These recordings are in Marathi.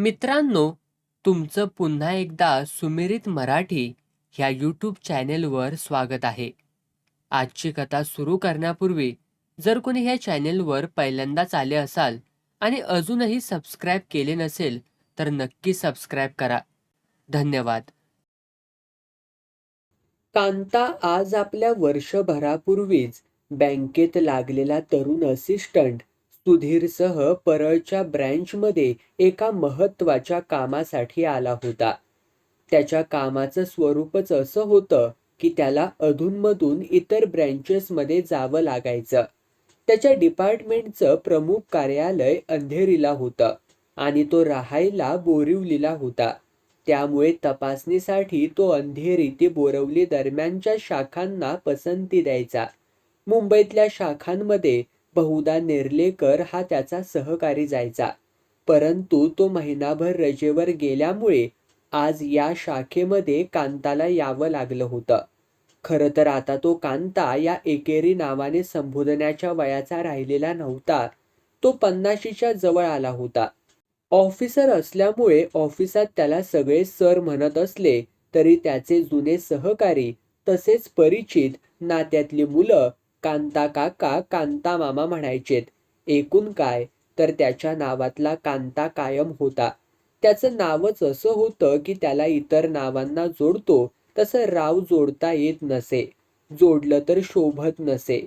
मित्रांनो, तुमचं पुन्हा एकदा सुमिरित मराठी ह्या यूट्यूब चॅनेलवर स्वागत आहे. आजची कथा सुरू करण्यापूर्वी जर कोणी ह्या चॅनेलवर पहिल्यांदाच आले असाल आणि अजूनही सबस्क्राईब केले नसेल तर नक्की सबस्क्राईब करा. धन्यवाद. कांता आज आपल्या वर्षभरापूर्वीच बँकेत लागलेला तरुण असिस्टंट सुधीरसह परळच्या ब्रँचमध्ये एका महत्त्वाच्या कामासाठी आला होता. त्याच्या कामाचं स्वरूपच असं होतं की त्याला अधूनमधून इतर ब्रँचेसमध्ये जावं लागायचं. त्याच्या डिपार्टमेंटचं प्रमुख कार्यालय अंधेरीला होतं आणि तो राहायला बोरिवलीला होता. त्यामुळे तपासणीसाठी तो अंधेरी ते बोरिवली दरम्यानच्या शाखांना पसंती द्यायचा. मुंबईतल्या शाखांमध्ये बहुधा नेर्लेकर हा त्याचा सहकारी जायचा. परंतु तो महिनाभर रजेवर गेल्यामुळे आज या शाखेमध्ये कांताला यावं लागलं होतं. खरं तर आता तो कांता या एकेरी नावाने संबोधण्याच्या वयाचा राहिलेला नव्हता. तो 50च्या जवळ आला होता. ऑफिसर असल्यामुळे ऑफिसात त्याला सगळे सर म्हणत असले तरी त्याचे जुने सहकारी तसेच परिचित नात्यातली मुलं कांता काका, कांता मामा म्हणायचेत. एकूण काय तर त्याच्या नावातला कांता कायम होता. त्याचं नावच असं होतं की त्याला इतर नावांना जोडतो तसं राव जोडता येत नसे. जोडलं तर शोभत नसे.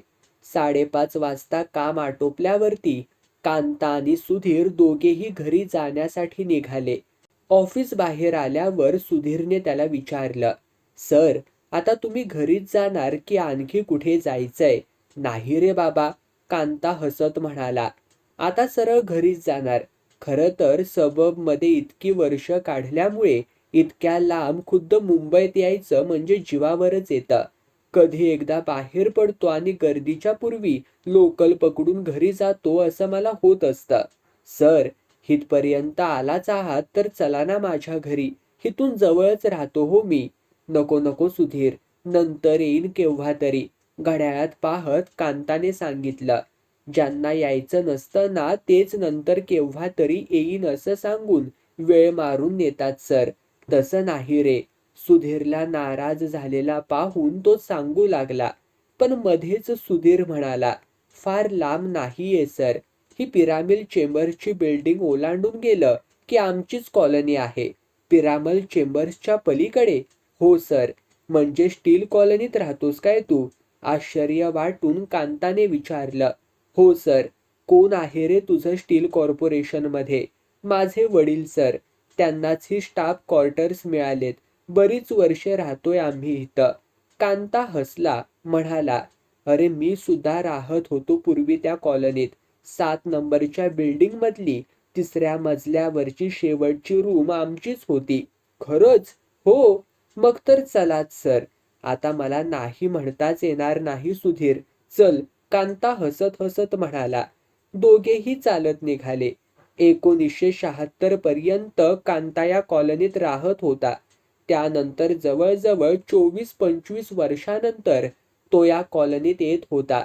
5:30 वाजता काम आटोपल्यावरती कांता आणि सुधीर दोघेही घरी जाण्यासाठी निघाले. ऑफिस बाहेर आल्यावर सुधीरने त्याला विचारलं, सर, आता तुम्ही घरीच जाणार की आणखी कुठे जायचंय? नाही रे बाबा, कांता हसत म्हणाला. आता सरळ घरीच जाणार. खरं तर सबबमध्ये इतकी वर्ष काढल्यामुळे इतक्या लांब खुद्द मुंबईत यायचं म्हणजे जीवावरच येतं. कधी एकदा बाहेर पडतो आणि गर्दीच्या पूर्वी लोकल पकडून घरी जातो असं मला होत असतं. सर, हितपर्यंत आलाच आहात तर चला ना माझ्या घरी. इथून जवळच राहतो हो मी. नको नको सुधीर, नंतर येईन केव्हा तरी, घड्याळात पाहत कांताने सांगितलं. ज्यांना यायचं नसतं ना तेच नंतर केव्हा तरी येईन असं सांगून वेळ मारून नेतात सर. तसं नाही रे. सुधीरला नाराज झालेला पाहून तो सांगू लागला. पण मध्येच सुधीर म्हणाला, फार लांब नाहीये सर. ही पिरामिल चेंबर्सची बिल्डिंग ओलांडून गेलं की आमचीच कॉलनी आहे. पिरामल चेंबर्सच्या पलीकडे? हो सर. म्हणजे स्टील कॉलनीत राहतोस काय तू? आश्चर्य वाटून कांताने विचारलं. हो सर. कोण आहे रे तुझं स्टील कॉर्पोरेशनमध्ये? माझे वडील सर. त्यांनाच ही स्टाफ क्वार्टर्स मिळालेत. बरीच वर्षे राहतोय आम्ही इथं. कांता हसला, म्हणाला, अरे मी सुद्धा राहत होतो पूर्वी त्या कॉलनीत. 7 नंबरच्या बिल्डिंग मधली 3ऱ्या मजल्यावरची शेवटची रूम आमचीच होती. खरंच? हो. मग तर चलाच सर. आता मला नाही म्हणताच येणार नाही सुधीर. चल, कांता हसत हसत म्हणाला. दोघेही चालत निघाले. 1976 पर्यंत कांता या कॉलनीत राहत होता. त्यानंतर जवळजवळ 24-25 वर्षानंतर तो या कॉलनीत येत होता.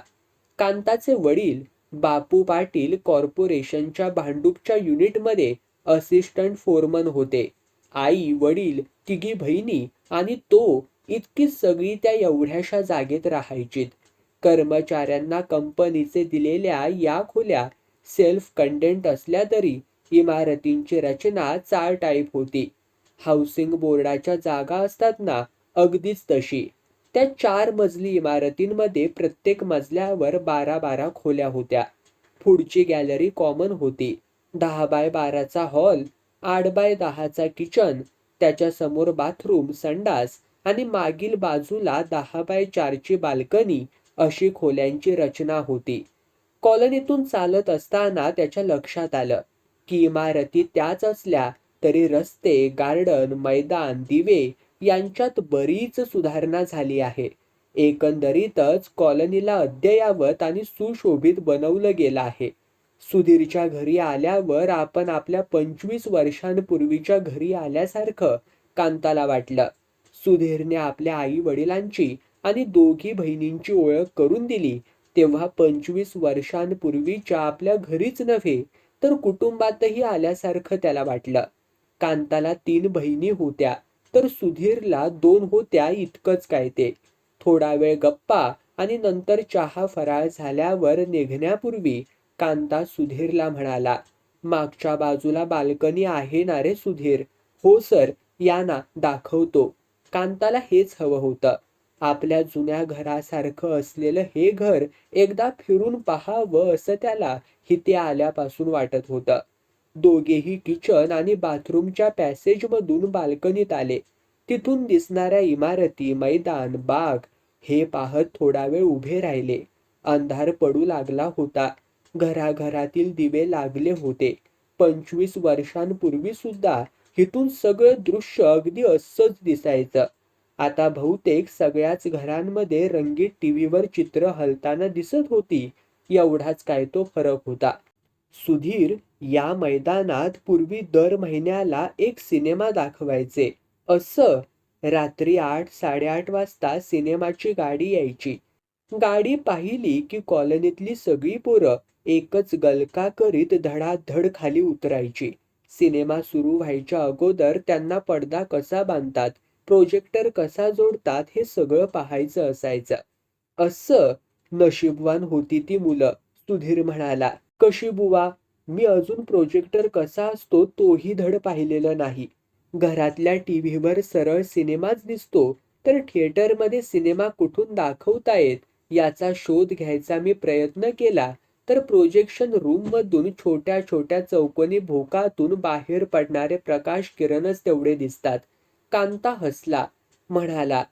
कांताचे वडील बापू पाटील कॉर्पोरेशनच्या भांडूपच्या युनिटमध्ये असिस्टंट फोरमन होते. आई, वडील, तिघी बहिणी आणि तो, इतकी सगळी त्या एवढ्याशा जागेत राहायचीत. कर्मचाऱ्यांना कंपनीचे दिलेल्या या खोल्या सेल्फ कंटेंट असल्या तरी इमारतींची रचना चाळ टाईप होती. हाऊसिंग बोर्डाच्या जागा असतात ना, अगदीच तशी. त्या 4 मजली इमारतींमध्ये प्रत्येक मजल्यावर 12-12 खोल्या होत्या. पुढची गॅलरी कॉमन होती. 10x12चा हॉल, 8x10चा किचन, त्याच्या समोर बाथरूम, संडास आणि मागील बाजूला 10x4ची बाल्कनी अशी खोल्यांची रचना होती. कॉलनीतून चालत असताना त्याच्या लक्षात आलं की इमारती त्याच असल्या तरी रस्ते, गार्डन, मैदान, दिवे यांच्यात बरीच सुधारणा झाली आहे. एकंदरीतच कॉलनीला अद्ययावत आणि सुशोभित बनवलं गेलं आहे. सुधीरच्या घरी आल्यावर आपण आपल्या 25 वर्षांपूर्वीच्या घरी आल्यासारखं कांताला वाटलं. सुधीरने आपल्या आई वडिलांची आणि दोघी बहिणींची ओळख करून दिली तेव्हा 25 वर्षांपूर्वीच्या आपल्या घरीच नव्हे तर कुटुंबातही आल्यासारखं त्याला वाटलं. कांताला 3 बहिणी होत्या, तर सुधीरला 2 होत्या इतकंच काय ते. थोडा वेळ गप्पा आणि नंतर चहा फराळ झाल्यावर निघण्यापूर्वी कांता सुधीरला म्हणाला, मागच्या बाजूला बाल्कनी आहे ना रे सुधीर? हो सर, या ना, दाखवतो. कांताला हेच हवं होतं. आपल्या जुन्या घरासारखं असलेलं हे घर एकदा फिरून पाहावं असं त्याला इथे आल्यापासून वाटत होतं. दोघेही किचन आणि बाथरूमच्या पॅसेजमधून बाल्कनीत आले. तिथून दिसणाऱ्या इमारती, मैदान, बाग हे पाहत थोडा वेळ उभे राहिले. अंधार पडू लागला होता. घराघरातील दिवे लागले होते. 25 वर्षांपूर्वी सुद्धा इथून सगळं दृश्य अगदी असंच दिसायचं. आता बहुतेक सगळ्याच घरांमध्ये रंगीत टीव्हीवर चित्र हलताना दिसत होती. एवढाच काय तो फरक होता. सुधीर या मैदानात पूर्वी दर महिन्याला एक सिनेमा दाखवायचे. असं रात्री 8-8:30 वाजता सिनेमाची गाडी यायची. गाडी पाहिली की कॉलनीतली सगळी पोरं एकच गलका करीत धडाधड खाली उतरायची. सिनेमा सुरू व्हायच्या अगोदर त्यांना पडदा कसा बांधतात, प्रोजेक्टर कसा जोडतात हे सगळं पाहायचं असायचं. असं नशीबवान होती ती मुलं, सुधीर म्हणाला. कशी बुवा? मी अजून प्रोजेक्टर कसा असतो तोही धड पाहिलेलं नाही. घरातल्या टीव्हीवर सरळ सिनेमाच दिसतो, तर थिएटरमध्ये सिनेमा कुठून दाखवतायत याचा शोध घ्यायचा मी प्रयत्न केला तर प्रोजेक्शन रूममधून छोट्या छोट्या चौकोनी भोकातून बाहेर पडणारे प्रकाश किरणच तेवढे दिसतात. कांता हसला, म्हणाला,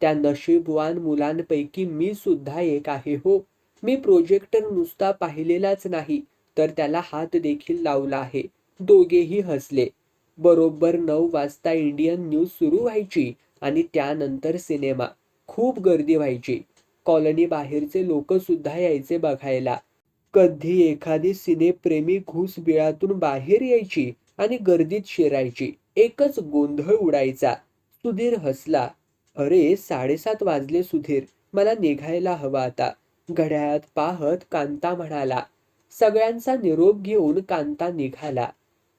त्या नशीबवान मुलांपैकी मी सुद्धा एक आहे हो. मी प्रोजेक्टर नुसता पाहिलेलाच नाही, तर त्याला हात देखील लावला आहे. दोघेही हसले. बरोबर 9 वाजता इंडियन न्यूज सुरू व्हायची आणि त्यानंतर सिनेमा. खूप गर्दी व्हायची. कॉलनी बाहेरचे लोक सुद्धा यायचे बघायला. कधी एखादी सिनेप्रेमी घुसबिळातून बाहेर यायची आणि गर्दीत शिरायची. एकच गोंधळ उडायचा. सुधीर हसला. अरे 7:30 वाजले सुधीर, मला निघायला हवं आता. घड्याळात पाहत कांता म्हणाला. सगळ्यांचा निरोप घेऊन कांता निघाला.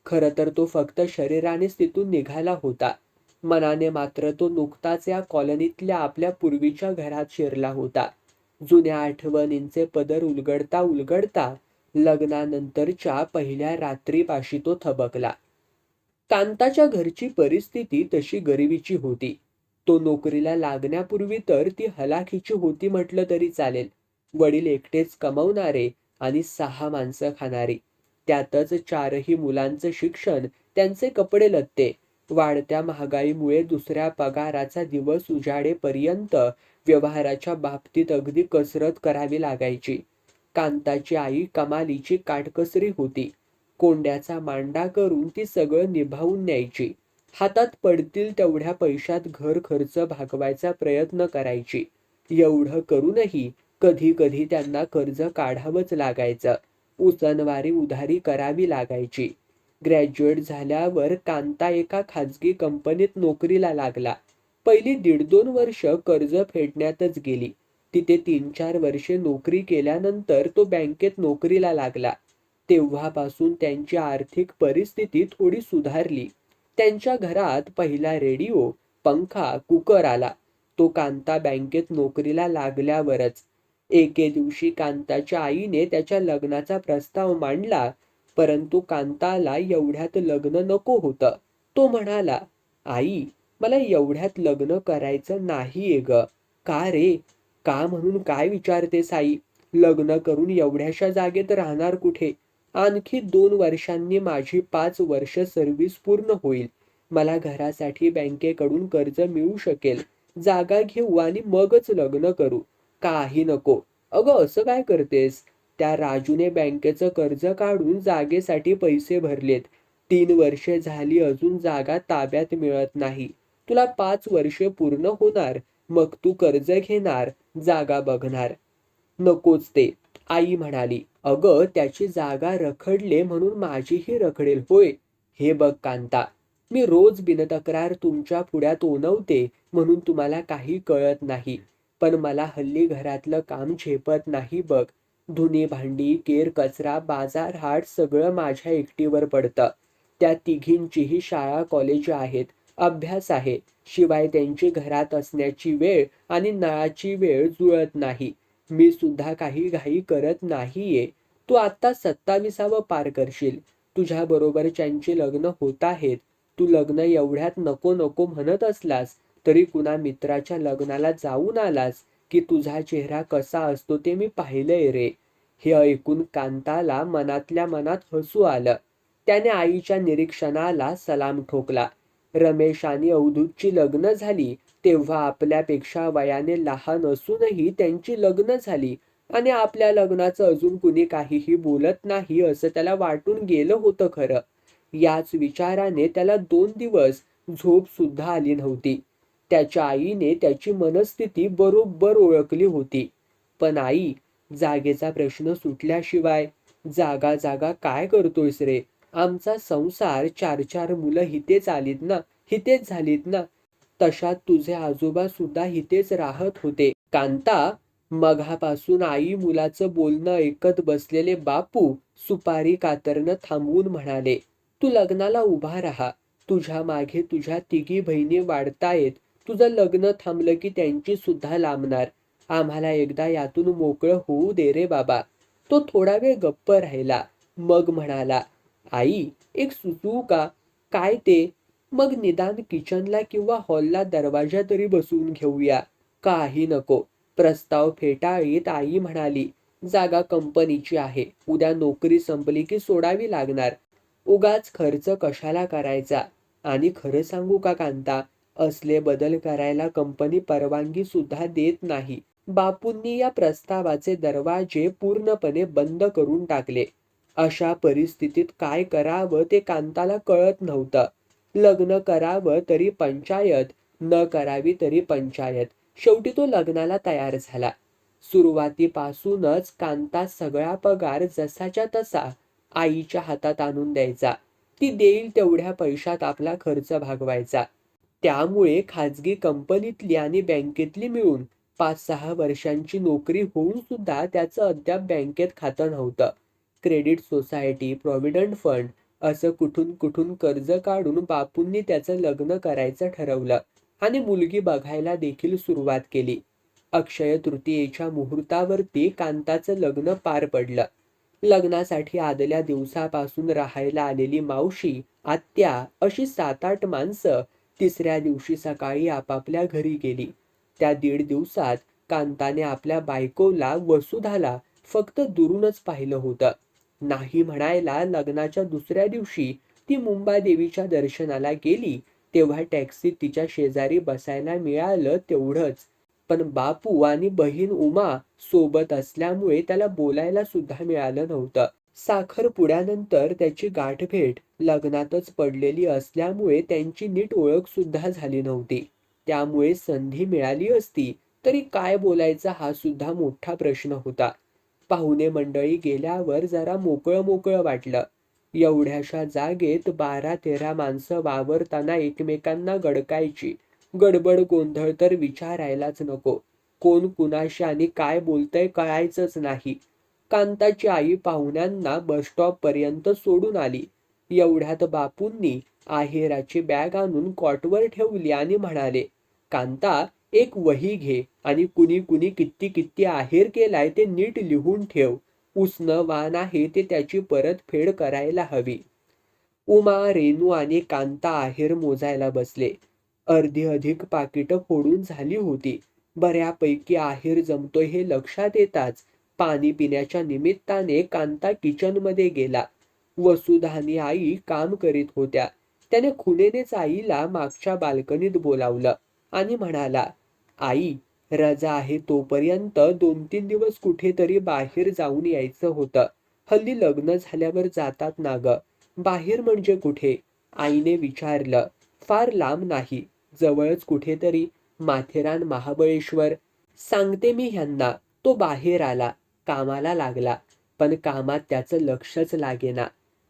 खरं तर तो फक्त शरीरानेच तिथून निघाला होता. मनाने मात्र तो नुकताच या कॉलनीतल्या आपल्या पूर्वीच्या घरात शिरला होता. जुन्या आठवणींचे पदर उलगडता उलगडता लग्नानंतरच्या पहिल्या रात्रीपाशी तो थबकला. कांताच्या घरची परिस्थिती तशी गरिबीची होती. तो नोकरीला लागण्यापूर्वी तर ती हलाखीची होती म्हटलं तरी चालेल. वडील एकटेच कमावणारे आणि 6 माणसं खाणारी. त्यातच 4ही मुलांचं शिक्षण, त्यांचे कपडे लत्ते. वाढत्या महागाईमुळे दुसऱ्या पगाराचा दिवस उजाडेपर्यंत व्यवहाराच्या बाबतीत अगदी कसरत करावी लागायची. कांताची आई कमालीची काटकसरी होती. कोंड्याचा मांडा करून ती सगळं निभावून न्यायची. हातात पडतील तेवढ्या पैशात घर खर्च भागवायचा प्रयत्न करायची. एवढं करूनही कधी कधी त्यांना कर्ज काढावंच लागायचं. उसनवारी उधारी करावी लागायची. ग्रॅज्युएट झाल्यावर कांता एका खाजगी कंपनीत नोकरीला लागला. पहिली 1.5-2 वर्ष कर्ज फेडण्यातच गेली. तिथे 3-4 वर्षे नोकरी केल्यानंतर तो बँकेत नोकरीला लागला. तेव्हापासून त्यांची आर्थिक परिस्थिती थोडी सुधारली. त्यांच्या घरात पहिला रेडिओ, पंखा, कुकर आला. तो कांता बँकेत नोकरीला लागल्यावरच. एके दिवशी कांताच्या आईने त्याच्या लग्नाचा प्रस्ताव मांडला, परंतु कांताला एवढ्यात लग्न नको होतं. तो म्हणाला, आई, मला एवढ्यात लग्न करायचं नाहीये ग. का रे? का म्हणून काय विचारतेस आई? लग्न करून एवढ्याशा जागेत राहणार कुठे? आणखी 2 वर्षांनी माझी 5 वर्ष सर्व्हिस पूर्ण होईल. मला घरासाठी बँकेकडून कर्ज मिळू शकेल. जागा घेऊ आणि मगच लग्न करू. काही नको. अगं असं काय करतेस? त्या राजूने बँकेचं कर्ज काढून जागेसाठी पैसे भरलेत. 3 वर्षे झाली अजून जागा ताब्यात मिळत नाही. तुला 5 वर्षे पूर्ण होणार, मग तू कर्ज घेणार, जागा बघणार. नकोच ते, आई म्हणाली. अगं त्याची जागा रखडले म्हणून माझीही रखडेल होय? हे बघ कांता, मी रोज बिनतक्रार तुमच्या पुढ्यात ओनवते म्हणून तुम्हाला काही कळत नाही. पण मला हल्ली घरातलं काम झेपत नाही बघ. धुणी भांडी, केर कचरा, बाजार हाट सगळं माझ्या एकटीवर पडतं. त्या तिघींचीही शाळा कॉलेज आहेत, अभ्यास आहे. शिवाय त्यांची घरात असण्याची वेळ आणि नळाची वेळ जुळत नाही. मी सुद्धा काही घाई करत नाहीये. तू आत्ता 27व पार करशील. तुझ्या बरोबरच्यांची लग्न होत आहेत. तू लग्न एवढ्यात नको नको म्हणत असलास तरी कुणा मित्राच्या लग्नाला जाऊन आलास की तुझा चेहरा कसा असतो ते मी पाहिलंय रे. हे ऐकून कांताला मनातल्या मनात हसू आलं. त्याने आईच्या निरीक्षणाला सलाम ठोकला. रमेश आणि अवधूतची लग्न झाली तेव्हा आपल्यापेक्षा वयाने लहान असूनही त्यांची लग्न झाली आणि आपल्या लग्नाचं अजून कुणी काहीही बोलत नाही असं त्याला वाटून गेलं होतं खरं. याच विचाराने त्याला 2 दिवस झोप सुद्धा आली नव्हती. त्याच्या आईने त्याची मनस्थिती बरोबर ओळखली होती. पण आई, जागेचा प्रश्न सुटल्याशिवाय जागा जागा काय करतोयस रे? आमचा संसार 4-4 मुलं हितेच आलीत ना, हितेच झालीत ना. तशात तुझे आजोबा सुद्धा हितेच राहत होते. कांता, मघापासून आई मुलाचं बोलणं ऐकत बसलेले बापू सुपारी कातरणं थांबवून म्हणाले, तू लग्नाला उभा राहा. तुझ्या मागे तुझ्या तिघी बहिणी वाढतायत. तुझं लग्न थांबलं की त्यांची सुद्धा लांबणार. आम्हाला एकदा यातून मोकळं होऊ दे रे बाबा. तो थोडा वेळ गप्प राहिला. मग म्हणाला, आई, एक सुचवू का? काय ते? मग निदान किचनला किंवा हॉलला दरवाजा तरी बसवून घेऊया. काही नको. प्रस्ताव फेटाळीत आई म्हणाली, जागा कंपनीची आहे. उद्या नोकरी संपली की सोडावी लागणार. उगाच खर्च कशाला करायचा? आणि खरं सांगू का कांता, असले बदल करायला कंपनी परवानगी सुद्धा देत नाही. बापूंनी या प्रस्तावाचे दरवाजे पूर्णपणे बंद करून टाकले. अशा परिस्थितीत काय करावं ते कांताला कळत नव्हतं. लग्न करावं तरी पंचायत, न करावी तरी पंचायत. शेवटी तो लग्नाला तयार झाला. सुरुवातीपासूनच कांता सगळा पगार जसाच्या तसा आईच्या हातात आणून द्यायचा. ती देईल तेवढ्या पैशात आपला खर्च भागवायचा. त्यामुळे खाजगी कंपनीतली आणि बँकेतली मिळून 5-6 वर्षांची नोकरी होऊन सुद्धा त्याचं अद्याप बँकेत खातं नव्हतं. क्रेडिट सोसायटी, प्रॉव्हिडंट फंड असं कुठून कुठून कर्ज काढून बापूंनी त्याचं लग्न करायचं ठरवलं आणि मुलगी बघायला देखील सुरुवात केली. अक्षय तृतीयेच्या मुहूर्तावरती कांताचं लग्न पार पडलं. लग्नासाठी आदल्या दिवसापासून राहायला आलेली मावशी, आत्या अशी 7-8 माणसं तिसऱ्या दिवशी सकाळी आपापल्या घरी गेली. त्या 1.5 दिवसात कांताने आपल्या बायकोला, वसुधाला फक्त दुरूनच पाहिलं होतं. नाही म्हणायला लग्नाच्या दुसऱ्या दिवशी ती मुंबादेवीच्या दर्शनाला गेली तेव्हा टॅक्सीत तिच्या शेजारी बसायला मिळालं तेवढंच. पण बापू आणि बहीण उमा सोबत असल्यामुळे त्याला बोलायला सुद्धा मिळालं नव्हतं. साखरपुड्यानंतर त्याची गाठभेट लग्नातच पडलेली असल्यामुळे त्यांची नीट ओळख सुद्धा झाली नव्हती. त्यामुळे संधी मिळाली असती तरी काय बोलायचा हा सुद्धा मोठा प्रश्न होता. पाहुणे मंडळी गेल्यावर जरा मोकळं मोकळं वाटलं. एवढ्याशा जागेत 12-13 माणसं वावरताना एकमेकांना गडकायची. गडबड गोंधळ तर विचारायलाच नको. कोण कुणाशी आणि काय बोलतंय कळायचंच नाही. कांताची आई पाहुण्यांना बसस्टॉप पर्यंत सोडून आली. एवढ्यात बापूंनी आहेराची बॅग आणून कॉटवर ठेवली आणि म्हणाले, कांता, एक वही घे आणि कुणी कुणी किती किती आहेर केलाय ते नीट लिहून ठेव. उसनं वाण आहे ते त्याची परतफेड करायला हवी. उमा, रेणू आणि कांता आहेर मोजायला बसले. अर्धी अधिक पाकिटं फोडून झाली होती. बऱ्यापैकी आहेर जमतोय हे लक्षात येताच पाणी पिण्याच्या निमित्ताने कांता किचनमध्ये गेला. वसुधा आणि आई काम करीत होत्या. त्याने खुणेनेच आईला मागच्या बाल्कनीत बोलावलं आणि म्हणाला, आई, रजा आहे तोपर्यंत 2-3 दिवस कुठेतरी बाहेर जाऊन यायचं होतं. हल्ली लग्न झाल्यावर जातात ना ग. बाहेर म्हणजे कुठे? आईने विचारलं. फार लांब नाही, जवळच कुठेतरी. माथेरान, महाबळेश्वर. सांगते मी ह्यांना. तो बाहेर आला, कामाला लागला. पण कामात त्याचं लक्षच लागेना.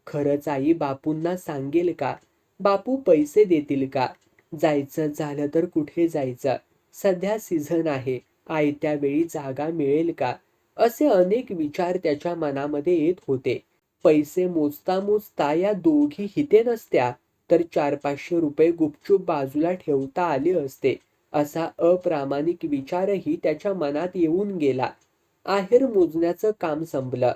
खरंच आई बापूंना सांगेल का? बापू पैसे देतील का? जायचं झालं तर कुठे जायचं? सध्या सीझन आहे. आयत्या वेळी जागा मिळेल का? असे अनेक विचार त्याच्या मनामध्ये येत होते. पैसे मोजता मोजता या दोघी हिते नसत्या तर 400-500 रुपये गुपचूप बाजूला ठेवता आले असते, असा अप्रामाणिक विचारही त्याच्या मनात येऊन गेला. आहेर मोजण्याचं काम संपलं.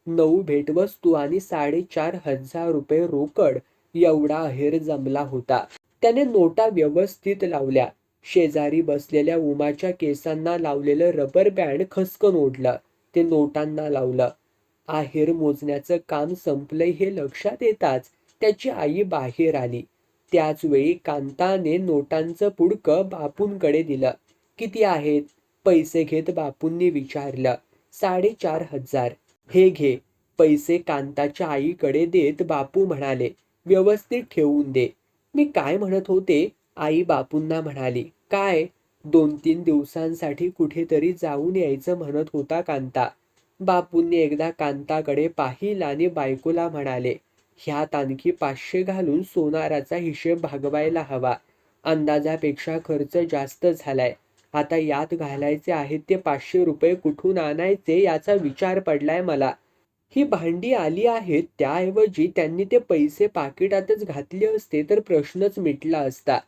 9 भेटवस्तू आणि 4,500 रुपये रोकड एवढा आहेर जमला होता. त्याने नोटा व्यवस्थित लावल्या. शेजारी बसलेल्या उमाच्या केसांना लावलेलं रबर बँड खसकन ओढलं. ते नोटांना लावलं. आहेर मोजण्याचं काम संपलंय हे लक्षात येताच त्याची आई बाहेर आली. त्याच वेळी कांताने नोटांचं पुडकं बापूंकडे दिलं. किती आहेत? पैसे घेत बापूंनी विचारलं. 4,500. हे घे. पैसे कांताच्या आईकडे देत बापू म्हणाले, व्यवस्थित ठेवून दे. मी काय म्हणत होते? आई बापूंना म्हणाली. काय? 2-3 दिवसांसाठी कुठेतरी जाऊन यायचं म्हणत होता कांता. बापूंनी एकदा कांताकडे पाहिलं आणि बायकोला म्हणाले, ह्यात आणखी 500 घालून सोनाराचा हिशेब भागवायला हवा. अंदाजापेक्षा खर्च जास्त झालाय. आता यात घालायचे आहेत ते 500 रुपये कुठून आणायचे याचा विचार पडलाय मला. ही भांडी आली आहेत त्याऐवजी त्यांनी ते पैसे पाकिटातच घातले असते तर प्रश्नच मिटला असता.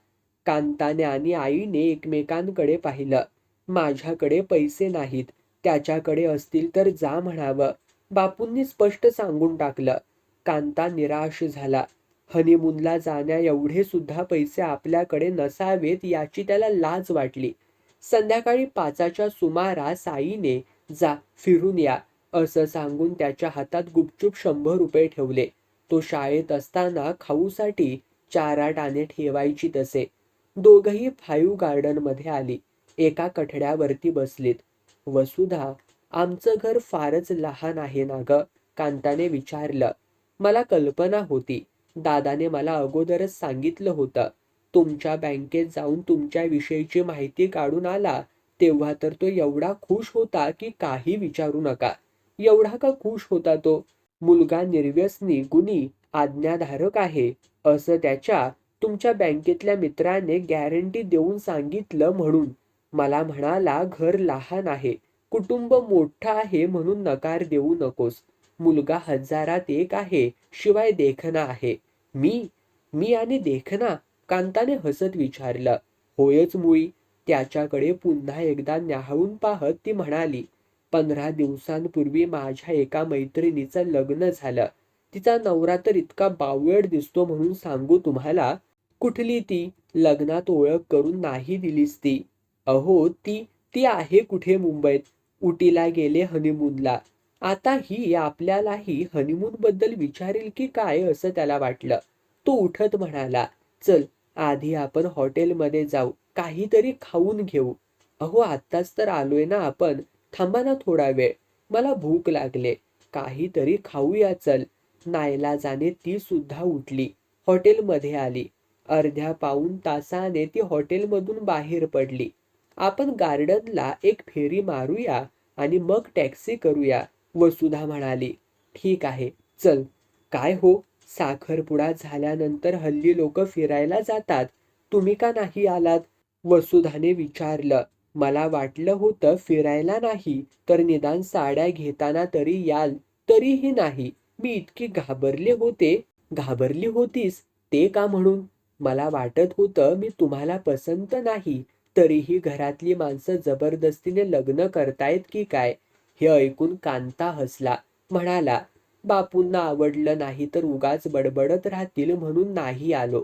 कांताने आणि आईने एकमेकांकडे पाहिलं. माझ्याकडे पैसे नाहीत. त्याच्याकडे असतील तर जा म्हणावं. बापूंनी स्पष्ट सांगून टाकलं. कांता निराश झाला. हनीमूनला जाण्या एवढे सुद्धा पैसे आपल्याकडे नसावेत याची त्याला लाज वाटली. संध्याकाळी 5च्या सुमारास आईने जा फिरून या असं सांगून त्याच्या हातात गुपचूप 100 रुपये ठेवले. तो शाळेत असताना खाऊसाठी 4-8 आणे ठेवायची तसे. दोघही 5 गार्डनमध्ये आली. एका कठड्यावरती बसलीत. वसुधा, आमचं घर फारच लहान आहे ना ग? कांताने विचारलं. मला कल्पना होती. दादाने मला अगोदरच सांगितलं होतं. तुमच्या बँकेत जाऊन तुमच्या विषयीची माहिती काढून आला तेव्हा तर तो एवढा खुश होता की काही विचारू नका. एवढा का खुश होता तो? मुलगा निर्व्यसनी, गुणी, आज्ञाधारक आहे असं त्याच्या तुमच्या बँकेतल्या मित्राने गॅरंटी देऊन सांगितलं म्हणून. मला म्हणाला घर लहान आहे, कुटुंब मोठं आहे म्हणून नकार देऊ नकोस. मुलगा 1000त 1 आहे, शिवाय देखणा आहे. मी आणि देखणा? कांताने हसत विचारलं. होयच मुळी. त्याच्याकडे पुन्हा एकदा न्याहाळून पाहत ती म्हणाली. 15 दिवसांपूर्वी माझ्या एका मैत्रिणीचं लग्न झालं. तिचा नवरा तर इतका बावळट दिसतो म्हणून सांगू तुम्हाला. कुठली ती? लग्नात ओळख करून नाही दिलीस ती. अहो ती आहे कुठे मुंबईत. उटीला गेले हनीमूनला. आता ही आपल्यालाही हनीमून बद्दल विचारेल की काय असं त्याला वाटलं. तो उठत म्हणाला, चल आधी आपण हॉटेलमध्ये जाऊ, काहीतरी खाऊन घेऊ. अहो आत्ताच तर आलोय ना आपण. थांबा ना थोडा वेळ, मला भूक लागले. काहीतरी खाऊया चल. नाईलाजाने ती सुद्धा उठली. हॉटेलमध्ये आली. अर्ध्या पाऊण तासाने ती हॉटेलमधून बाहेर पडली. आपण गार्डनला एक फेरी मारूया आणि मग टॅक्सी करूया, वसुधा म्हणाली. ठीक आहे चल. काय हो, साखरपुडा झाल्यानंतर हल्ली लोक फिरायला जातात, तुम्ही का नाही आलात? वसुधाने विचारलं. मला वाटलं होतं फिरायला नाही तर निदान साड्या घेताना तरी याल. तरीही नाही. मी इतकी घाबरले होते. घाबरली होतीस? ते का म्हणून? मला वाटत होतं मी तुम्हाला पसंत नाही, तरीही घरातली माणसं जबरदस्तीने लग्न करतायत की काय. हे ऐकून कांता हसला. म्हणाला, बापूंना आवडलं नाही तर उगाच बडबडत राहतील म्हणून नाही आलो.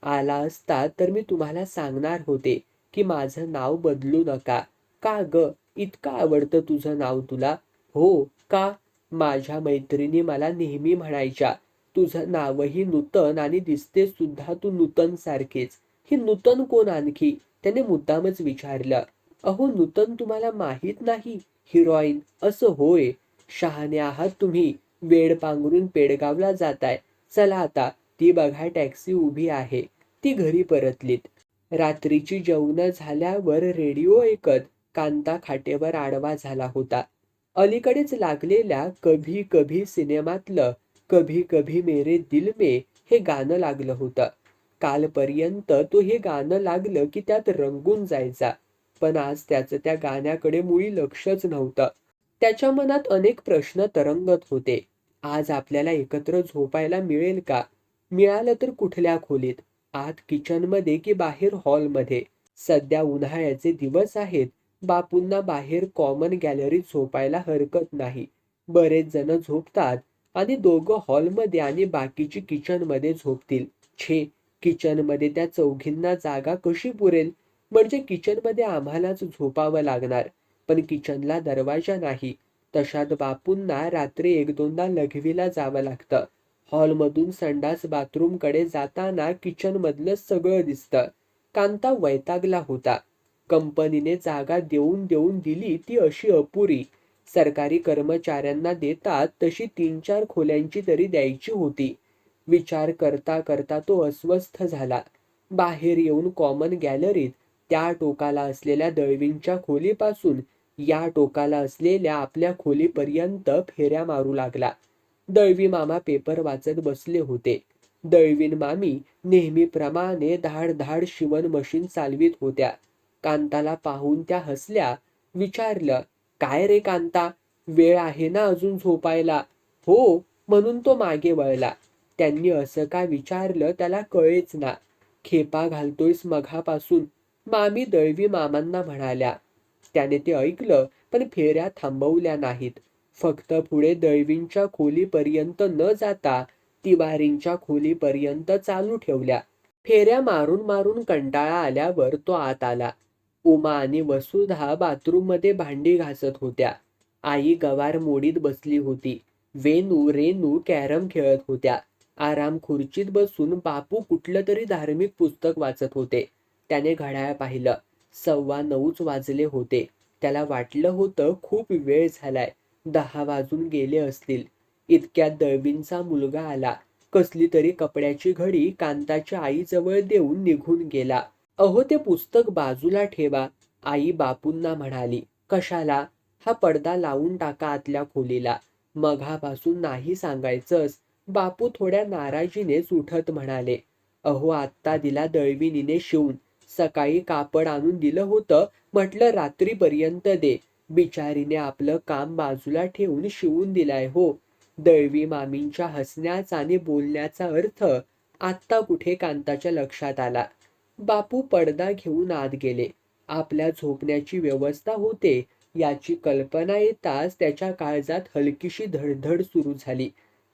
आला असता तर मी तुम्हाला सांगणार होते की माझं नाव बदलू नका. का ग? इतकं आवडतं तुझं नाव तुला? हो. का? माझ्या मैत्रिणी मला नेहमी म्हणायच्या, तुझं नावही नूतन आणि दिसते सुद्धा तू नूतन सारखेच. ही नूतन कोण आणखी? त्याने मुद्दामच विचारलं. अहो नूतन तुम्हाला माहीत नाही? हिरोईन. असं होय. शहाणे आहात तुम्ही. वेड पांघरून पेडगावला जाताय. चला आता, ती बघा टॅक्सी उभी आहे. ती घरी परतलीत. रात्रीची जेवणं झाल्यावर रेडिओ ऐकत कांता खाटेवर आडवा झाला होता. अलीकडेच लागलेल्या कभी कभी सिनेमातलं कभी कभी मेरे दिल में हे गाणं लागलं होतं. कालपर्यंत तो हे गाणं लागलं की त्यात रंगून जायचा, पण आज त्याचं त्या गाण्याकडे मुळी लक्षच नव्हतं. त्याच्या मनात अनेक प्रश्न तरंगत होते. आज आपल्याला एकत्र झोपायला मिळेल का? मिळालं तर कुठल्या खोलीत? आत किचनमध्ये की बाहेर हॉलमध्ये? सध्या उन्हाळ्याचे दिवस आहेत. बापूंना बाहेर कॉमन गॅलरीत झोपायला हरकत नाही. बरेच जण झोपतात आणि दोघं हॉलमध्ये आणि बाकीची किचनमध्ये झोपतील. छे, किचनमध्ये त्या चौघींना जागा कशी पुरेल? म्हणजे किचनमध्ये आम्हालाच झोपावं लागणार. पण किचनला दरवाजा नाही. तशात बापूंना रात्री एक दोनदा लघवीला जावं लागतं. हॉलमधून संडास बाथरूमकडे जाताना किचनमधलं सगळं दिसतं. कांता वैतागला होता. कंपनीने जागा देऊन देऊन दिली ती अशी अपुरी. सरकारी कर्मचाऱ्यांना देतात तशी 3-4 खोल्यांची तरी द्यायची होती. विचार करता करता तो अस्वस्थ झाला. बाहेर येऊन कॉमन गॅलरीत त्या टोकाला असलेल्या दळवींच्या खोलीपासून या टोकाला असलेल्या आपल्या खोलीपर्यंत फेऱ्या मारू लागला. दळवी मामा पेपर वाचत बसले होते. दळवीन मामी नेहमीप्रमाणे धाड धाड शिवण मशीन चालवीत होत्या. कांताला पाहून त्या हसल्या. विचारलं, काय रे कांता, वेळ आहे ना अजून झोपायला? हो, म्हणून तो मागे वळला. त्यांनी असं का विचारलं त्याला कळेच ना. खेपा घालतोयस मघापासून, मामी दळवी मामांना म्हणाल्या. त्याने ते ऐकलं पण फेऱ्या थांबवल्या नाहीत. फक्त पुढे दळवींच्या खोलीपर्यंत न जाता तिवारींच्या खोलीपर्यंत चालू ठेवल्या. फेऱ्या मारून मारून कंटाळा आल्यावर तो आत आला. उमा आणि वसुधा बाथरूममध्ये भांडी घासत होत्या. आई गवार मोडीत बसली होती. वेणू रेणू कॅरम खेळत होत्या. आराम खुर्चीत बसून बापू कुठलं तरी धार्मिक पुस्तक वाचत होते. त्याने घड्याळ पाहिलं. 9:15 वाजले होते. त्याला वाटलं होतं खूप वेळ झालाय. 10 वाजून गेले असतील. इतक्यात दळवींचा मुलगा आला. कसली तरी कपड्याची घडी कांताच्या आईजवळ देऊन निघून गेला. अहो, ते पुस्तक बाजूला ठेवा, आई बापूंना म्हणाली. कशाला? हा पडदा लावून टाका आतल्या खोलीला. मघापासून नाही सांगायचंस, बापू थोड्या नाराजीनेच उठत म्हणाले. अहो, आत्ता दिला दळविनीने शिवून. सकाळी कापड आणून दिलं होतं, म्हटलं रात्रीपर्यंत दे. बिचारीने आपलं काम बाजूला ठेवून शिवून दिलाय हो. दळवी मामींच्या हसण्याचा आणि बोलण्याचा अर्थ आत्ता कुठे कांताच्या लक्षात आला. बापू पडदा घेऊन आत गेले. आपल्या झोपण्याची व्यवस्था होते याची कल्पना येताच त्याच्या काळजात हलकीशी धडधड सुरू झाली.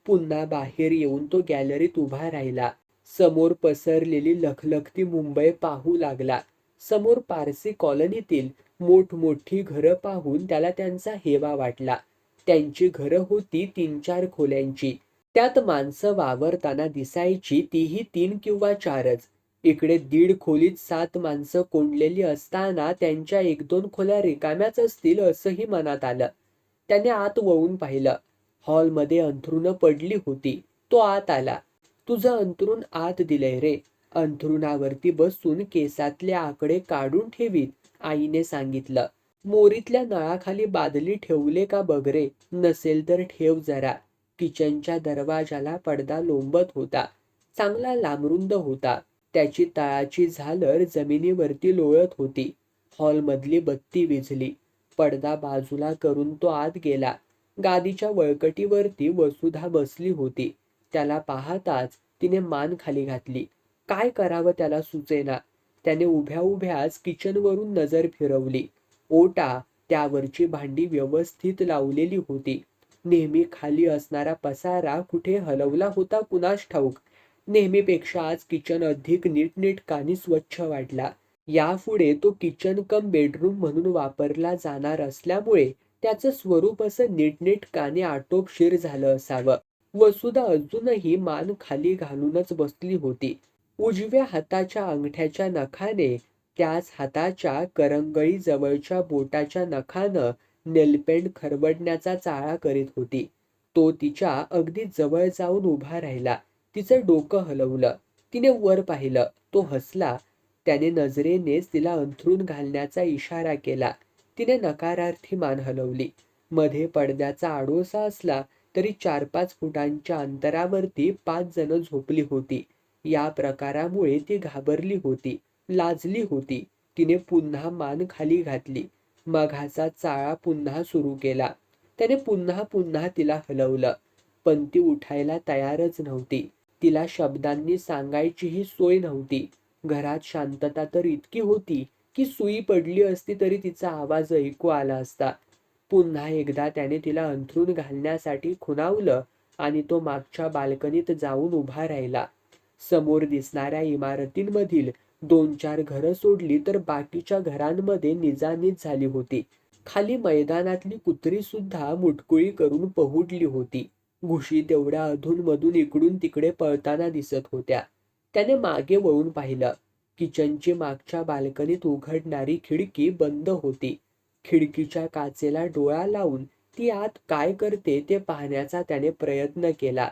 पुन्हा बाहेर येऊन तो गॅलरीत उभा राहिला. समोर पसरलेली लखलखती मुंबई पाहू लागला. समोर पारसी कॉलनीतील मोठमोठी घरं पाहून त्याला त्यांचा हेवा वाटला. त्यांची घरं होती 3-4 खोल्यांची. त्यात माणसं वावरताना दिसायची तीही 3 किंवा 4च. इकडे 1.5 खोलीत 7 माणसं कोंडलेली असताना त्यांच्या 1-2 खोल्या रिकाम्याच असतील असंही मनात आलं. त्याने आत वळून पाहिलं. हॉलमध्ये अंथरुणं पडली होती. तो आत आला. तुझं अंथरूण आत दिलंय रे. अंथरुणावरती बसून केसातले आकडे काढून ठेवीत, आईने सांगितलं. मोरीतल्या नळाखाली बादली ठेवले का बघ रे, नसेल तर ठेव जरा. किचनच्या दरवाजाला पडदा लोंबत होता. चांगला लांबरुंद होता. त्याची तळाची झालर जमिनीवरती लोळत होती. हॉलमधली बत्ती विझली. पडदा बाजूला करून तो आत गेला. गादीच्या वळकटीवरती वसुधा बसली होती. त्याला पाहताच तिने मान खाली घातली. काय करावं त्याला सुचेना. त्याने उभ्या उभ्याच किचनवरून नजर फिरवली. ओटा, त्यावरची भांडी व्यवस्थित लावलेली होती. नेहमी खाली असणारा पसारा कुठे हलवला होता कुणास ठाऊक. नेहमीपेक्षा आज किचन अधिक नीटनेटकानी स्वच्छ वाटला. यापुढे तो किचन कम बेडरूम म्हणून वापरला जाणार असल्यामुळे त्याचं स्वरूप असं नीटनेटकाने आटोपशीर झालं असावं. वसुधा अजूनही मान खाली घालूनच बसली होती. उजव्या हाताच्या अंगठ्याच्या नखाने त्याच हाताच्या करंगळी जवळच्या बोटाच्या नखानं नेलपेंट खरवडण्याचा चाळा करीत होती. तो तिच्या अगदी जवळ जाऊन उभा राहिला. तिचं डोकं हलवलं. तिने वर पाहिलं. तो हसला. त्याने नजरेनेच तिला अंथरूण घालण्याचा इशारा केला. तिने नकारार्थी मान हलवली. मध्ये पडद्याचा आडोसा असला तरी 4-5 फुटांच्या अंतरावरती 5 जण झोपली होती. या प्रकारामुळे ती घाबरली होती, लाजली होती. तिने पुन्हा मान खाली घातली. मघाचा चाळा पुन्हा सुरू केला. त्याने पुन्हा पुन्हा तिला हलवलं. पण ती उठायला तयारच नव्हती. तिला शब्दांनी सांगायचीही सोय नव्हती. घरात शांतता तर इतकी होती की सुई पडली असती तरी तिचा आवाज ऐकू आला असता. पुन्हा एकदा त्याने तिला अंथरूण घालण्यासाठी खुणावलं आणि तो मागच्या बाल्कनीत जाऊन उभा राहिला. समोर दिसणाऱ्या इमारतींमधील 2-4 घरं सोडली तर बाकीच्या घरांमध्ये निजानीज झाली होती. खाली मैदानातली कुत्री सुद्धा मुटकुळी करून पहुडली होती. घुशी तेवढ्या अधूनमधून इकडून तिकडे पळताना दिसत होत्या. त्याने मागे वळून पाहिलं. किचनची मागच्या बाल्कनीत उघडणारी खिडकी बंद होती. खिडकीच्या काचेला डोळा लावून ती आत काय करते ते पाहण्याचा त्याने प्रयत्न केला.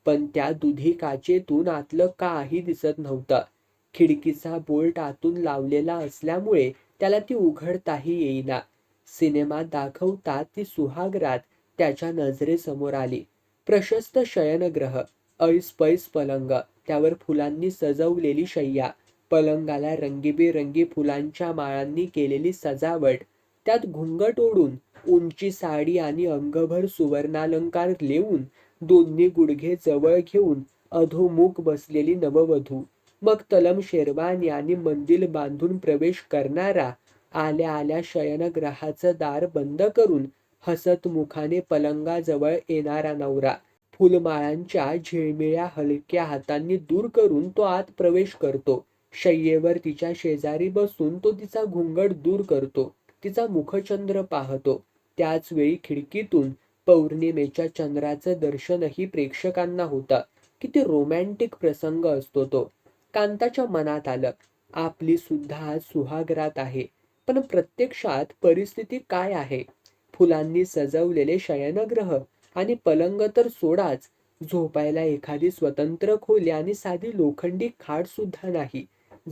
पण त्या दुधी काचेतून आतलं काही दिसत नव्हतं. खिडकीचा बोल्ट आतून लावलेला असल्यामुळे त्याला ती उघडताही येईना. सिनेमात दाखवतात ती सुहागरात त्याच्या नजरेसमोर आली. प्रशस्त शयनगृह, ऐसपैस पलंग, त्यावर फुलांनी सजवलेली शय्या, पलंगाला रंगीबेरंगी फुलांच्या माळांनी केलेली सजावट, त्यात घुंगट ओढून, उंची साडी आणि अंगभर सुवर्णालंकार लेवून, दोन्ही गुडघे जवळ घेऊन अधोमुख बसलेली नववधू, मग तलम शेरवानी आणि मंदिल बांधून प्रवेश करणारा, आल्या आल्या शयनगृहाचं दार बंद करून हसत मुखाने पलंगाजवळ येणारा नवरा, फुलमाळांच्या झिळमिळ्या हलक्या हातांनी दूर करून तो आत प्रवेश करतो. शय्येवर तिच्या शेजारी बसून तो तिचा घुंगट दूर करतो. तिचा मुखचंद्र पाहतो. त्याच वेळी खिडकीतून पौर्णिमेच्या चंद्राचं दर्शनही प्रेक्षकांना होतं. किती रोमॅन्टिक प्रसंग असतो तो. कांताच्या मनात आलं, आपली सुद्धा आज सुहागरात आहे. पण प्रत्यक्षात परिस्थिती काय आहे? फुलांनी सजवलेले शयनगृह आणि पलंग तर सोडाच, झोपायला एखादी स्वतंत्र खोली आणि साधी लोखंडी खाट सुद्धा नाही.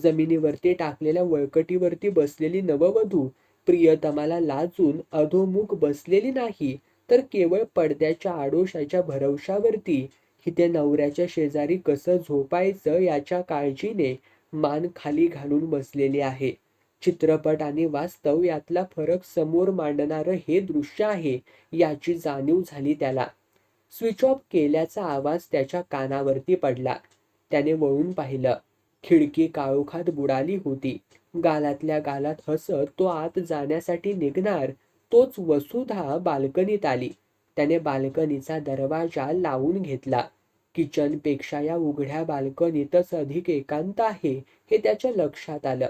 जमिनीवरती टाकलेल्या वळकटीवरती बसलेली नववधू प्रियतमाला लाजून अधोमुख बसलेली नाही, तर केवळ पडद्याच्या आडोशाच्या भरवशावरती हिते नवऱ्याच्या शेजारी कसं झोपायचं याच्या काळजीने मान खाली घालून बसलेली आहे. चित्रपट आणि वास्तव यातला फरक समोर मांडणारं हे दृश्य आहे याची जाणीव झाली त्याला. स्विच ऑफ केल्याचा आवाज त्याच्या कानावरती पडला. त्याने वळून पाहिलं. खिडकी काळोखात बुडाली होती. गालातल्या गालात हसत तो आत जाण्यासाठी निघणार तोच वसुधा बाल्कनीत आली. त्याने बाल्कनीचा दरवाजा लावून घेतला. किचनपेक्षा या उघड्या बाल्कनीतच अधिक एकांत आहे हे त्याच्या लक्षात आलं.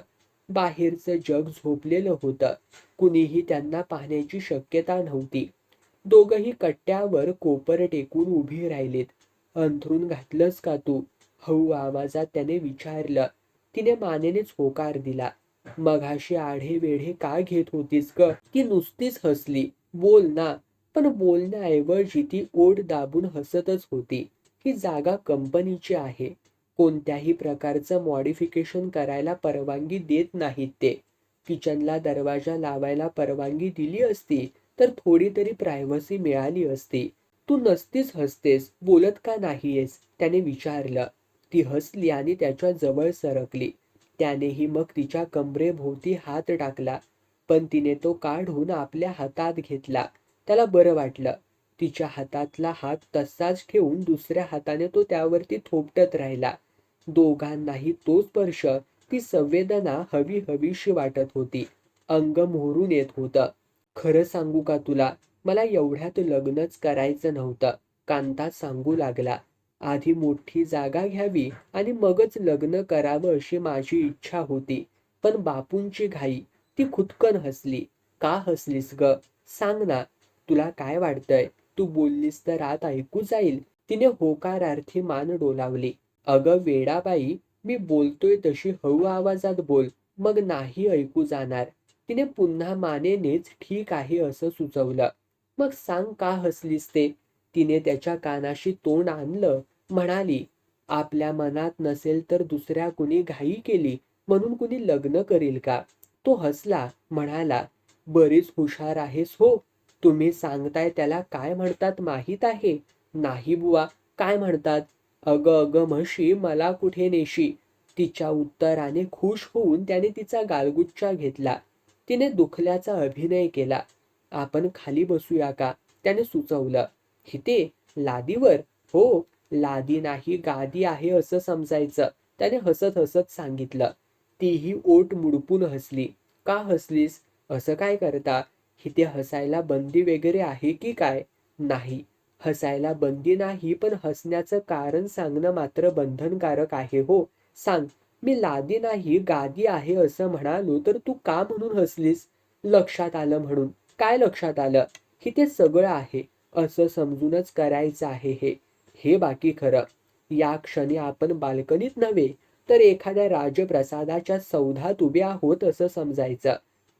बाहेरचं जग झोपलेलं होतं. कुणीही त्यांना पाहण्याची शक्यता नव्हती. दोघंही कट्ट्यावर कोपर टेकून उभी राहिलीत. अंथरूण घातलंस का तू? हळू आवाजात त्याने विचारलं. तिने मानेनेच होकार दिला. मघाशी आढेवेढे का घेत होतीस ग? ती नुसतीच हसली. बोल ना. पण बोलण्याऐवजी ती ओठ दाबून हसतच होती. ही जागा कंपनीची आहे. कोणत्याही प्रकारचं मॉडिफिकेशन करायला परवानगी देत नाहीत ते. किचनला दरवाजा लावायला परवानगी दिली असती तर थोडी तरी प्रायव्हसी मिळाली असती. तू नसतीच हसतेस, बोलत का नाहीयेस? त्याने विचारलं. ती हसली आणि त्याच्या जवळ सरकली. त्यानेही मग तिच्या कमरेभोवती हात टाकला. पण तिने तो काढून आपल्या हातात घेतला. त्याला बरं वाटलं. तिच्या हातातला हात तसाच ठेवून दुसऱ्या हाताने तो त्यावरती थोपटत राहिला. दोघांनाही तो स्पर्श, ती संवेदना हवी हवीशी वाटत होती. अंग मोहरून येत होतं. खरं सांगू का तुला, मला एवढ्यात लग्नच करायचं नव्हतं, कांता सांगू लागला. आधी मोठी जागा घ्यावी आणि मगच लग्न करावं अशी माझी इच्छा होती. पण बापूंची घाई. ती खुदकन हसली. का हसलीस ग? सांग ना. तुला काय वाटतंय? तू बोललीस तर आत ऐकू जाईल. तिने होकारार्थी मान डोलावली. अगं वेडाबाई, मी बोलतोय तशी हळू आवाजात बोल, मग नाही ऐकू जाणार. तिने पुन्हा मानेनेच ठीक आहे असं सुचवलं. मग सांग का हसलीस ते? तिने त्याच्या कानाशी तोंड आणलं. म्हणाली, आपल्या मनात नसेल तर दुसऱ्या कुणी घाई केली म्हणून कुणी लग्न करील का? तो हसला. म्हणाला, बरीच हुशार आहेस हो. तुम्ही सांगताय त्याला काय म्हणतात माहीत आहे? नाही बुवा. काय म्हणतात? अगं अगं म्हशी, मला कुठे नेशी? तिच्या उत्तराने खुश होऊन त्याने तिचा गालगुच्चा घेतला. तिने दुखल्याचा अभिनय केला. आपण खाली बसूया का? त्याने सुचवलं. हिते, लादीवर? हो, लादी नाही गादी आहे असं समजायचं, त्याने हसत हसत सांगितलं. तीही ओठ मुडपून हसली. का हसलीस? असं काय करता? इथे हसायला बंदी वगैरे आहे की काय? नाही, हसायला बंदी नाही, पण हसण्याचं कारण सांगणं मात्र बंधनकारक आहे हो. सांग, मी लादी नाही गादी आहे असं म्हणालो तर तू का म्हणून हसलीस? लक्षात आलं म्हणून. काय लक्षात आलं? इथे सगळं आहे असं समजूनच करायचं आहे हे. हे बाकी खरं. या क्षणी आपण बाल्कनीत नव्हे तर एखाद्या राजप्रसादाच्या सौधात उभे आहोत असं समजायचं.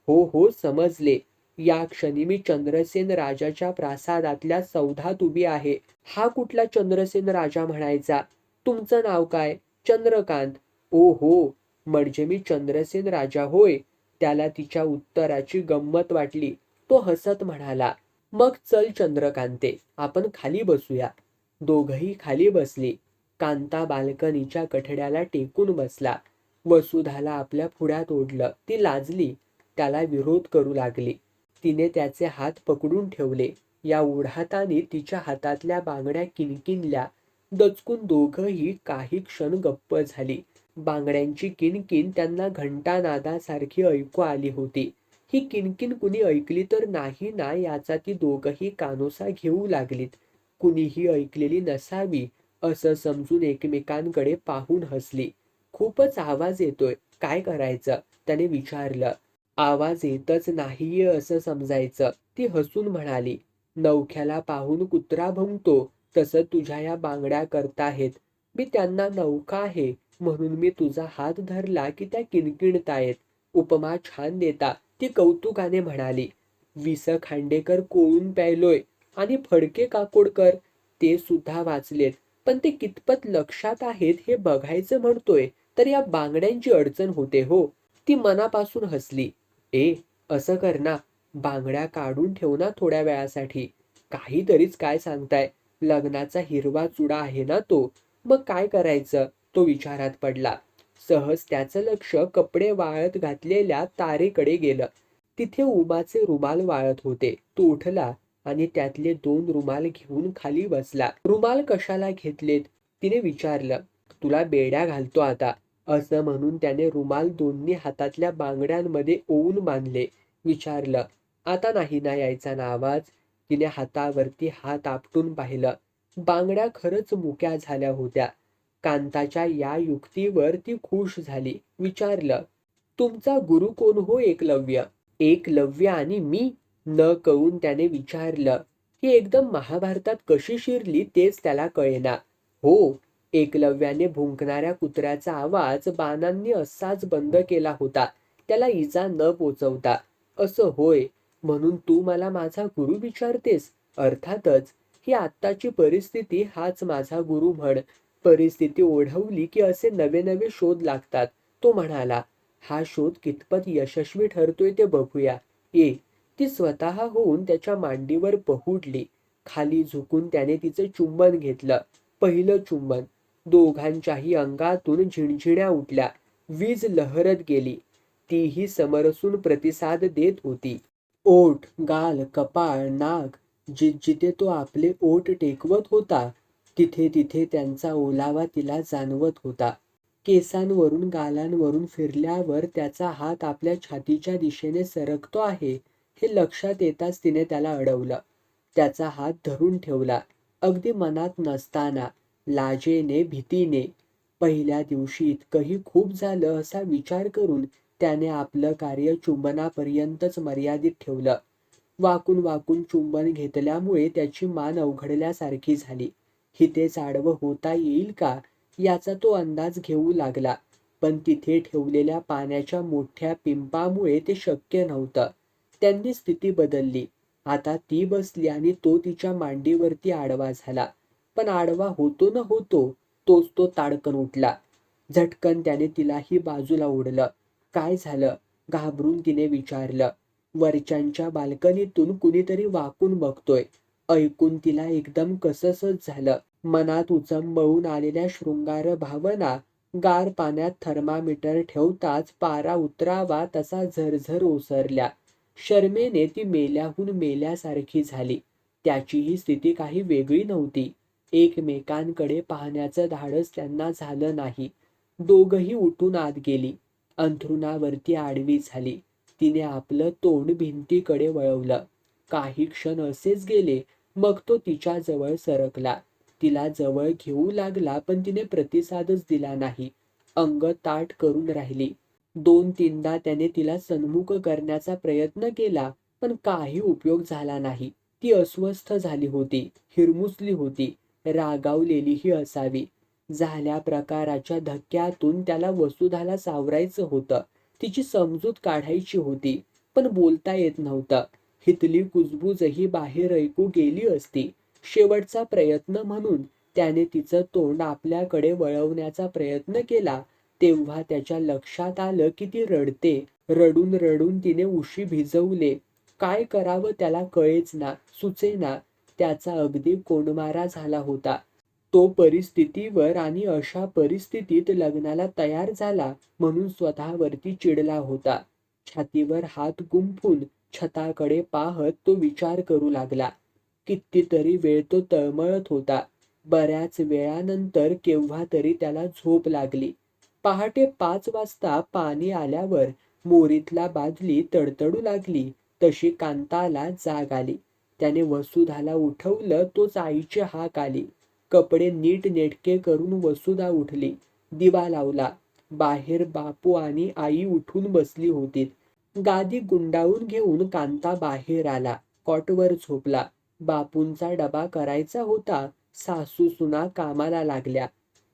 हो हो समजले. या क्षणी मी चंद्रसेन राजाच्या प्रासादातल्या सौधात उभी आहे. हा कुठला चंद्रसेन राजा म्हणायचा? तुमचं नाव काय? चंद्रकांत. ओ हो, म्हणजे मी चंद्रसेन राजा होय. त्याला तिच्या उत्तराची गंमत वाटली. तो हसत म्हणाला, मग चल चंद्रकांते, आपण खाली बसूया. दोघही खाली बसली. कांता बाल्कनीच्या कठड्याला टेकून बसला. वसुधाला आपल्या पुढ्यात ओढलं. ती लाजली. त्याला विरोध करू लागली. तिने त्याचे हात पकडून ठेवले. या ओढाताने तिच्या हातातल्या बांगड्या किणकिणल्या. दचकून दोघंही काही क्षण गप्प झाली. बांगड्यांची किणकिण त्यांना घंटानादासारखी ऐकू आली होती. ही किणकिण कुणी ऐकली तर नाही ना याचा ती दोघंही कानोसा घेऊ लागलीत. कुणीही ऐकलेली नसावी असं समजून एकमेकांकडे पाहून हसली. खूपच आवाज येतोय, काय करायचं? त्याने विचारलं. आवाज येतच नाहीये असं समजायचं, ती हसून म्हणाली. नवख्याला पाहून कुत्रा भुंकतो तसं तुझ्या या बांगड्या करताहेत. मी त्यांना नवखा आहे म्हणून मी तुझा हात धरला की त्या किणकिणतायत. उपमा छान देता, ती कौतुकाने म्हणाली. विस खांडेकर कोळून प्यायलोय आणि फडके काकोडकर ते सुद्धा वाचलेत, पण ते कितपत लक्षात आहेत हे बघायचं म्हणतोय तर या बांगड्यांची अडचण होते हो. ती मनापासून हसली. ए, असं कर ना, बांगड्या काढून ठेव ना थोड्या वेळासाठी. काहीतरीच काय सांगताय, लग्नाचा हिरवा चुडा आहे ना तो. मग काय करायचं? तो विचारात पडला. सहज त्याचं लक्ष कपडे वाळत घातलेल्या तारेकडे गेलं. तिथे उमाचे रुमाल वाळत होते. तो उठला आणि त्यातले 2 रुमाल घेऊन खाली बसला. रुमाल कशाला घेतलेत? तिने विचारलं. तुला बेड्या घालतो आता, असं म्हणून त्याने रुमाल दोन्ही हातातल्या बांगड्यांमध्ये ओवून बांधले. विचारलं, आता नाही ना यायचा ना आवाज? तिने हातावरती हात आपटून पाहिलं. बांगड्या खरंच मुक्या झाल्या होत्या. कांताच्या या युक्तीवर ती खुश झाली. विचारलं, तुमचा गुरु कोण हो एकलव्य? एकलव्य आणि मी? न कळून त्याने विचारलं. ही एकदम महाभारतात कशी शिरली तेच त्याला कळेना. हो, एकलव्याने भुंकणाऱ्या कुत्र्याचा आवाज बाणांनी असाच बंद केला होता, त्याला इजा न पोचवता. असं होय, म्हणून तू मला माझा गुरु विचारतेस? अर्थातच, ही आत्ताची परिस्थिती हाच माझा गुरु म्हण. परिस्थिती ओढवली की असे नवे नवे शोध लागतात. तो म्हणाला. हा शोध कितपत यशस्वी ठरतोय ते बघूया. ये. ती स्वतः होऊन त्याच्या मांडीवर पहुडली. खाली झुकून त्याने तिचे चुंबन घेतलं. पहिलं चुंबन. दोघांच्याही अंगातून झिणझिण्या उठल्या. वीज लहरत गेली. तीही समरसून प्रतिसाद देत होती. ओठ, गाल, कपाळ, नाक, जिथे तो आपले ओठ टेकवत होता तिथे तिथे त्यांचा ओलावा तिला जाणवत होता. केसांवरून गालांवरून फिरल्यावर त्याचा हात आपल्या छातीच्या दिशेने सरकतो आहे हे लक्षात येताच तिने त्याला अडवलं. त्याचा हात धरून ठेवला. अगदी मनात नसताना, लाजेने, भीतीने. पहिल्या दिवशी इतकंही खूप झालं असा विचार करून त्याने आपलं कार्य चुंबनापर्यंतच मर्यादित ठेवलं. वाकून वाकून चुंबन घेतल्यामुळे त्याची मान अवघडल्यासारखी झाली. हितेच आडवं होता येईल का याचा तो अंदाज घेऊ लागला, पण तिथे ठेवलेल्या पाण्याच्या मोठ्या पिंपामुळे ते शक्य नव्हतं. त्यांनी स्थिती बदलली. आता ती बसली आणि तो तिच्या मांडीवरती आडवा झाला. पण आडवा होतो न होतो तोच तो ताडकन उठला. झटकन त्याने तिलाही बाजूला ओढलं. काय झालं? घाबरून तिने विचारलं. वरच्यांच्या बाल्कनीतून कुणीतरी वाकून बघतोय. ऐकून तिला एकदम कससच झालं. मनात उचंबळून आलेल्या शृंगार भावना गार पाण्यात थर्मामीटर ठेवताच पारा उतरावा तसा झरझर ओसरल्या. शरमेने ती मेल्याहून मेल्यासारखी झाली. त्याचीही स्थिती काही वेगळी नव्हती. एकमेकांकडे पाहण्याचं धाडस त्यांना झालं नाही. दोघंही उठून आत गेली. अंथरुणावरती आडवी झाली. तिने आपलं तोंड भिंतीकडे वळवलं. काही क्षण असेच गेले. मग तो तिच्या जवळ सरकला. तिला जवळ घेऊ लागला, पण तिने प्रतिसादच दिला नाही. अंग ताठ करून राहिली. 2-3दा त्याने तिला सन्मुख करण्याचा प्रयत्न केला, पण काही उपयोग झाला नाही. ती अस्वस्थ झाली होती, हिरमुसली होती, रागावलेलीही असावी. झाल्या प्रकाराच्या धक्क्यातून त्याला वसुधाला सावरायचं होतं. तिची समजूत काढायची होती, पण बोलता येत नव्हतं. हितली कुजबूजही बाहेर ऐकू गेली असती. शेवटचा प्रयत्न म्हणून त्याने तिचं तोंड आपल्याकडे वळवण्याचा प्रयत्न केला. तेव्हा त्याच्या लक्षात आलं की ती रडते. रडून रडून तिने उशी भिजवले. काय करावं त्याला कळेचना, सुचेना. त्याचा अगदी कोंडमारा झाला होता. तो परिस्थितीवर आणि अशा परिस्थितीत लग्नाला तयार झाला म्हणून स्वतःवरती चिडला होता. छातीवर हात गुंफून छताकडे पाहत तो विचार करू लागला. कितीतरी वेळ तो तळमळत होता. बऱ्याच वेळानंतर केव्हा तरी त्याला झोप लागली. पहाटे 5 वाजता पाणी आल्यावर मोरीतला बादली तडतडू लागली तशी कांताला जाग आली. त्याने वसुधाला उठवलं. तोच आईची हाक आली. कपडे नीट नेटके करून वसुधा उठली. दिवा लावला. बाहेर बापू आणि आई उठून बसली होती. गादी गुंडाळून घेऊन कांता बाहेर आला. कॉटवर झोपला. बापूंचा डबा करायचा होता. सासू सुना कामाला लागल्या.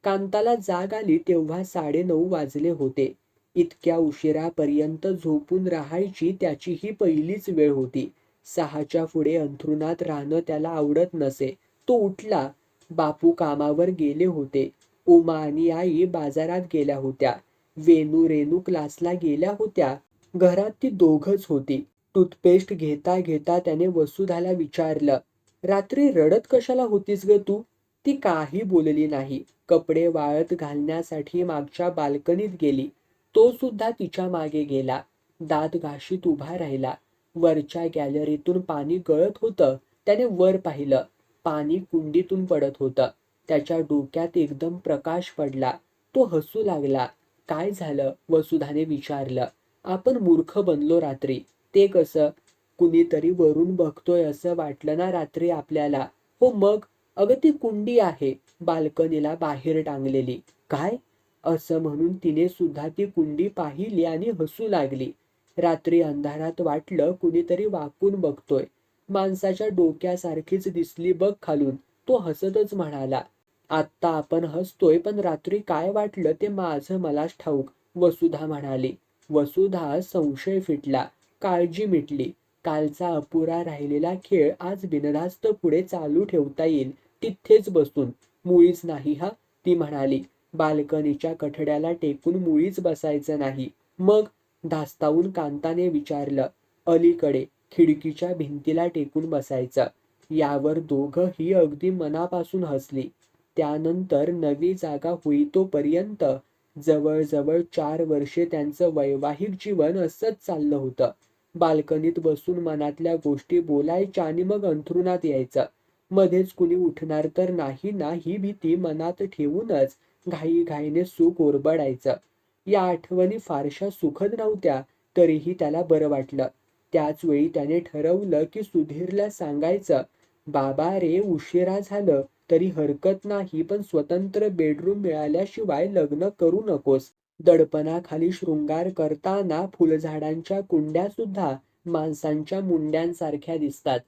कांताला जाग आली तेव्हा 9:30 वाजले होते. इतक्या उशिरापर्यंत झोपून राहायची त्याची ही पहिलीच वेळ होती. 6च्या पुढे अंथरुणात राहणं त्याला आवडत नसे. तो उठला. बापू कामावर गेले होते. उमा आणि आई बाजारात गेल्या होत्या. रेणू क्लासला गेल्या होत्या. घरात ती दोघंच होती. टूथपेस्ट घेता घेता त्याने वसुधाला विचारलं, रात्री रडत कशाला होतीस ग तू? ती काही बोलली नाही. कपडे वाळत घालण्यासाठी मागच्या बाल्कनीत गेली. तो सुद्धा तिच्या मागे गेला. दात घाशीत उभा राहिला. वरच्या गॅलरीतून पाणी गळत होतं. त्याने वर पाहिलं. पाणी कुंडीतून पडत होतं. त्याच्या डोक्यात एकदम प्रकाश पडला. तो हसू लागला. काय झालं? वसुधाने विचारलं. आपण मूर्ख बनलो रात्री. ते कसं? कुणीतरी वरून बघतोय असं वाटलं ना रात्री आपल्याला. हो मग. अगं ती कुंडी आहे बाल्कनीला बाहेर टांगलेली. काय? असं म्हणून तिने सुद्धा ती कुंडी पाहिली आणि हसू लागली. रात्री अंधारात वाटलं कुणीतरी वाकून बघतोय. माणसाच्या डोक्यासारखीच दिसली बघ खालून. तो हसतच म्हणाला. आत्ता आपण हसतोय, पण रात्री काय वाटलं ते माझं मलाच ठाऊक, वसुधा म्हणाली. वसुधा संशय फिटला. काळजी मिटली. कालचा अपुरा राहिलेला खेळ आज बिनधास्त पुढे चालू ठेवता येईल. तिथेच बसून. मुळीच नाही हा, ती म्हणाली. बाल्कनीच्या कठड्याला टेकून मुळीच बसायचं नाही. मग? धास्तावून कांताने विचारलं. अलीकडे खिडकीच्या भिंतीला टेकून बसायचं. यावर दोघंही अगदी मनापासून हसली. त्यानंतर नवी जागा होईतोपर्यंत जवळजवळ 4 वर्षे त्यांचं वैवाहिक जीवन असंच चाललं होतं. बाल्कनीत बसून मनातल्या गोष्टी बोलायच्या आणि मग अंथरुणात यायचं. मध्येच कुणी उठणार तर नाही ना ही भीती मनात ठेवूनच घाईघाईने सुख ओरबडायचं. या आठवणी फारशा सुखद नव्हत्या, तरीही त्याला बरं वाटलं. त्याच वेळी त्याने ठरवलं की सुधीरला सांगायचं, बाबा रे उशिरा झालं तरी हरकत नाही, पण स्वतंत्र बेडरूम मिळाल्याशिवाय लग्न करू नकोस. दडपणाखाली शृंगार करताना फुलझाडांच्या कुंड्या सुद्धा माणसांच्या मुंड्यांसारख्या दिसतात.